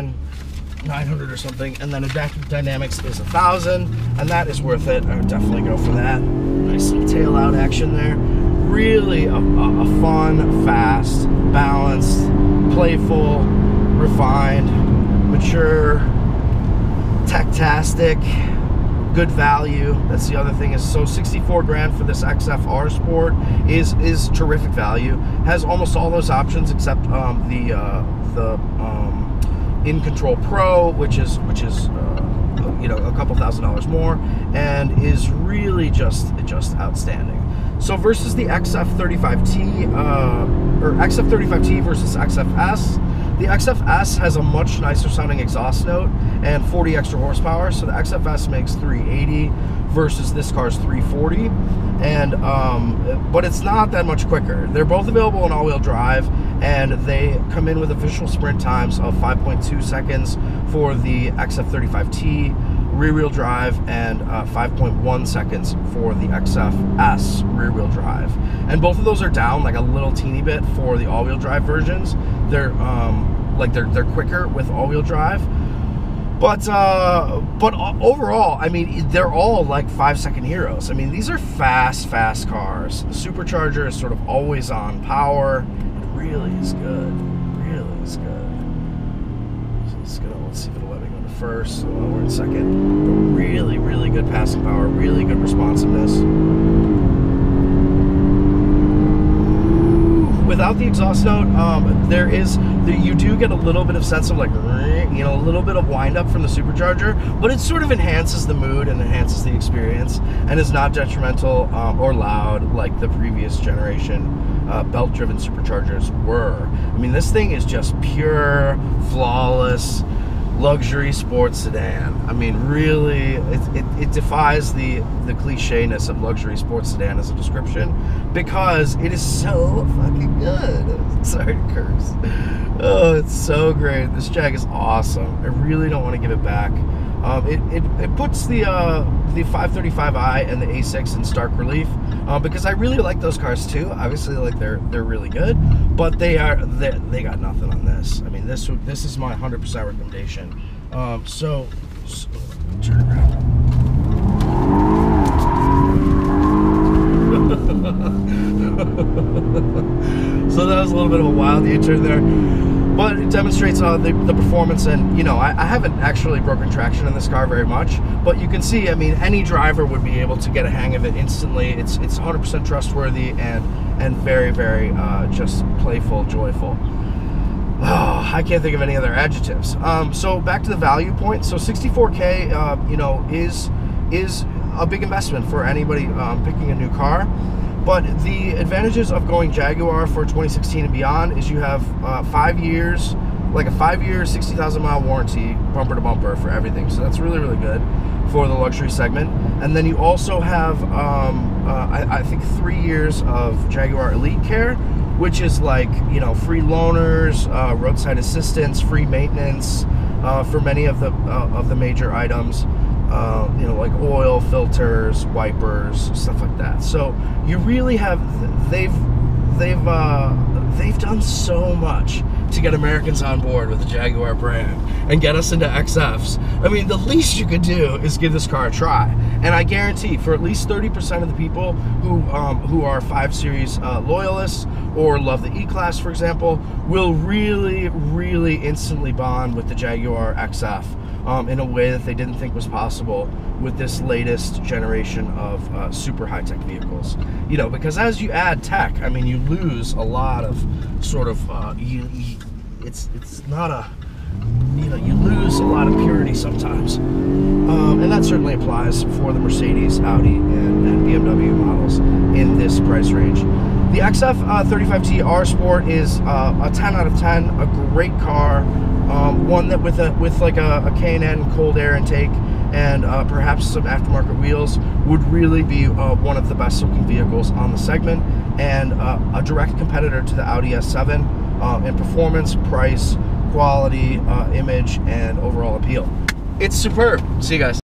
900 or something, and then adaptive dynamics is 1,000, and that is worth it. I would definitely go for that. Nice little tail out action there. Really a fun, fast, balanced, playful, refined, mature, tech-tastic, good value. That's the other thing, is so 64 grand for this XFR Sport is terrific value. Has almost all those options except the In Control Pro, which is you know, a couple $1,000s more, and is really just outstanding. So versus the XF35T or XF35T versus XFS, the XFS has a much nicer sounding exhaust note and 40 extra horsepower. So the XFS makes 380 versus this car's 340, and but it's not that much quicker. They're both available in all-wheel drive, and they come in with official sprint times of 5.2 seconds for the XF35T rear-wheel drive and 5.1 seconds for the XFS rear-wheel drive. And both of those are down like a little teeny bit for the all-wheel drive versions. They're they're quicker with all-wheel drive. But overall, I mean, they're all like 5-second heroes. I mean, these are fast cars. The supercharger is sort of always on power. It really is good. Really is good. So let's see if it'll let me go to first. So we're in second. But really good passing power. Really good responsiveness. Without the exhaust note, you do get a little bit of sense of like, you know, a little bit of wind up from the supercharger, but it sort of enhances the mood and enhances the experience, and is not detrimental or loud like the previous generation belt-driven superchargers were. I mean, this thing is just pure, flawless luxury sports sedan. I mean, really, it defies the cliche-ness of luxury sports sedan as a description, because it is so fucking good. Sorry to curse. Oh, it's so great. This Jag is awesome. I really don't want to give it back. It puts the 535i and the A6 in stark relief, because I really like those cars too. Obviously, like they're really good, but they got nothing on this. I mean, this is my 100% recommendation. So turn around. So that was a little bit of a wild U-turn there, but it demonstrates the performance. And you know, I haven't actually broken traction in this car very much, but you can see, I mean, any driver would be able to get a hang of it instantly. It's 100% trustworthy and very just playful, joyful. Oh, I can't think of any other adjectives. So back to the value point. So 64K, you know, is a big investment for anybody picking a new car. But the advantages of going Jaguar for 2016 and beyond is you have 5 years, like a 5-year, 60,000 mile warranty, bumper to bumper for everything. So that's really good for the luxury segment. And then you also have, I think, 3 years of Jaguar Elite Care, which is like, you know, free loaners, roadside assistance, free maintenance for many of the major items. You know, like oil, filters, wipers, stuff like that. So you really have, they've done so much to get Americans on board with the Jaguar brand and get us into XFs. I mean, the least you could do is give this car a try. And I guarantee for at least 30% of the people who are 5 Series loyalists or love the E-Class, for example, will really instantly bond with the Jaguar XF. In a way that they didn't think was possible with this latest generation of super high-tech vehicles. You know, because as you add tech, I mean, you lose a lot of sort of, it's not a, you know, you lose a lot of purity sometimes. And that certainly applies for the Mercedes, Audi, and BMW models in this price range. The XF35T R Sport is a 10 out of 10, a great car. One that with like a K&N cold air intake and perhaps some aftermarket wheels would really be one of the best looking vehicles on the segment, and a direct competitor to the Audi S7 in performance, price, quality, image, and overall appeal. It's superb. See you guys.